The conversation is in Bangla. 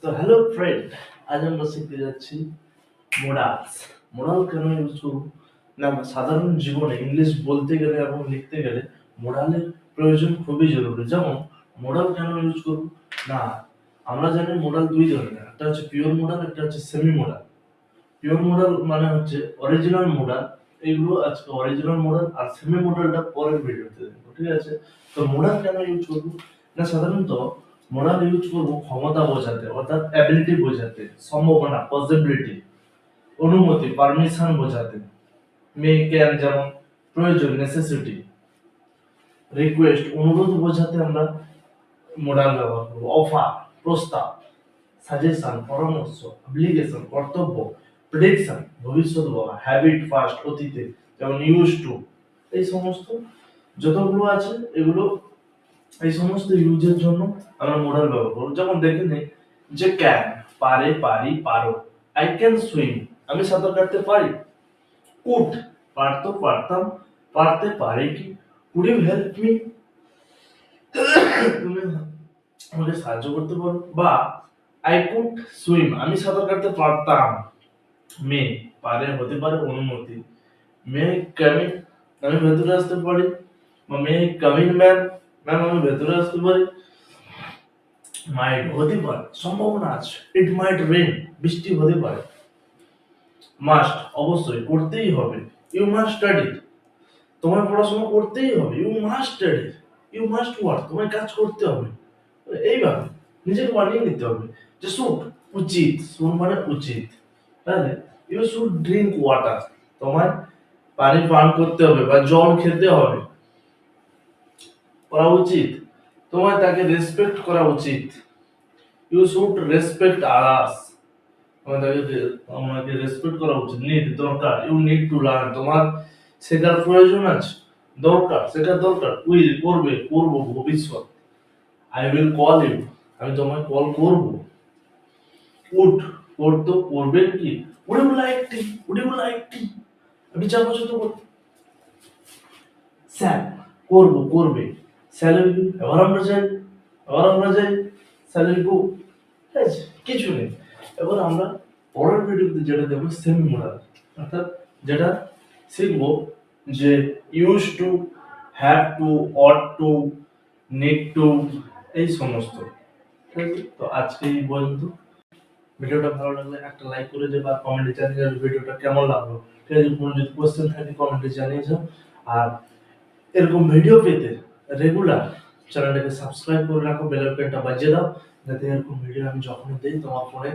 তো হ্যালো ফ্রেন্ড, আজ আমরা শিখতে যাচ্ছি মোডালস। মোডাল কেন ইউজ করব না? আমরা সাধারণ জীবনে ইংলিশ বলতে গেলে এবং লিখতে গেলে মোডালের প্রয়োজন খুবই জরুরি। যেমন মোডাল কেন ইউজ করব না, আমরা জানি মোডাল দুই ধরনের, একটা হচ্ছে পিওর মোডাল, একটা হচ্ছে সেমি মোডাল। পিওর মোডাল মানে হচ্ছে অরিজিনাল মোডাল। এইগুলো আজকে অরিজিনাল মোডাল আর সেমি মোডালটা পরের ভিডিওতে দেখবো, ঠিক আছে? তো মোডাল কেন ইউজ করবো না, সাধারণত মোডাল ইউজ করবো ক্ষমতা বোঝাতে, অর্থাৎ অ্যাবিলিটি বোঝাতে, সম্ভাবনা পসিবিলিটি, অনুমতি পারমিশন বোঝাতে। মে ক্যান যেমন প্রয়োজন নেসেসিটি, রিকোয়েস্ট অনুরোধ বোঝাতে আমরা মোডাল ব্যবহার করবো। অফার প্রস্তাব, সাজেশন পরামর্শ, অব্লিগেশন কর্তব্য, প্রেডিকশন ভবিষ্যৎ বলা, হ্যাবিট পাস্ট অতীতে, যেমন ইউজ টু। এই সমস্ত যতগুলো আছে এগুলো এই সমস্ত ইউজের জন্য আমরা মোডাল ব্যবহার করব। যেমন দেখে নেই যে ক্যান পারে, পারি, পারো। আই ক্যান সুইম আমি সাঁতার কাটতে পারি। কুড পারতো, পারতাম, পারতে পারে কি। কুড ইউ হেল্প মি তুমি আমাকে সাহায্য করতে পারো। বা আই কুড সুইম আমি সাঁতার কাটতে পারতাম। মে পারে হতে পারে অনুমতি। মে কামিং আমি ভেতরে আসতে পারি। বা মে কামিং ম্যাম ম্যাম আমি ভেতরে আসতে পারি। মাইট হতে পারে সম্ভাবনা আছে। ইট মাইট রেন বৃষ্টি হতে পারে। মাস্ট অবশ্যই করতেই হবে। ইউ মাস্ট স্টাডি তোমার পড়াশোনা করতেই হবে। You must study, you must work তোমার কাজ করতে হবে। এইভাবে নিজেকে বানিয়ে নিতে হবে। যে শুড উচিত, শুড মানে উচিত, তাহলে ইউ শুড ড্রিঙ্ক ওয়াটার তোমার পানি পান করতে হবে বা জল খেতে হবে, করা উচিত। তোমার তাকে রেসপেক্ট করা উচিত। ইউ শুড রেসপেক্ট আদার্স আমাকে রেসপেক্ট করা উচিত। নিড দরকার। ইউ নিড টু লার্ন তোমার শেখার প্রয়োজন আছে, দরকার, শেখার দরকার। উইল করবে, করব ভবিষ্যৎ। আই উইল কল ইউ আমি তোমায় কল করব। উড করতো, করবেন কি। Would you like tea would you like tea আপনি চা পছন্দ করতে। স্যার করব, করবে। স্যালারি এবার আমরা যাই স্যালারি গো। ঠিক আছে, কিছু নেই। এবার আমরা পরের ভিডিওতে যেটা দেখবো সেমি মোডাল, অর্থাৎ যেটা শিখবো যে use to, have to, ought to, need to, এই সমস্ত। ঠিক আছে, তো আজকে এই পর্যন্ত। ভিডিওটা ভালো লাগলে একটা লাইক করে দেবে আর কমেন্টে জানিয়ে যাবে ভিডিওটা কেমন লাগলো। ঠিক আছে, কোনো যদি কোশ্চেন থাকে কমেন্টে জানিয়ে যাও। আর এরকম ভিডিও পেতে রেগুলার চ্যানেলটাকে সাবস্ক্রাইব করে রাখো, বেল আইকনটা বাজিয়ে দাও, যাতে এরকম ভিডিও আমি যখনই দেই তোমার ফোনে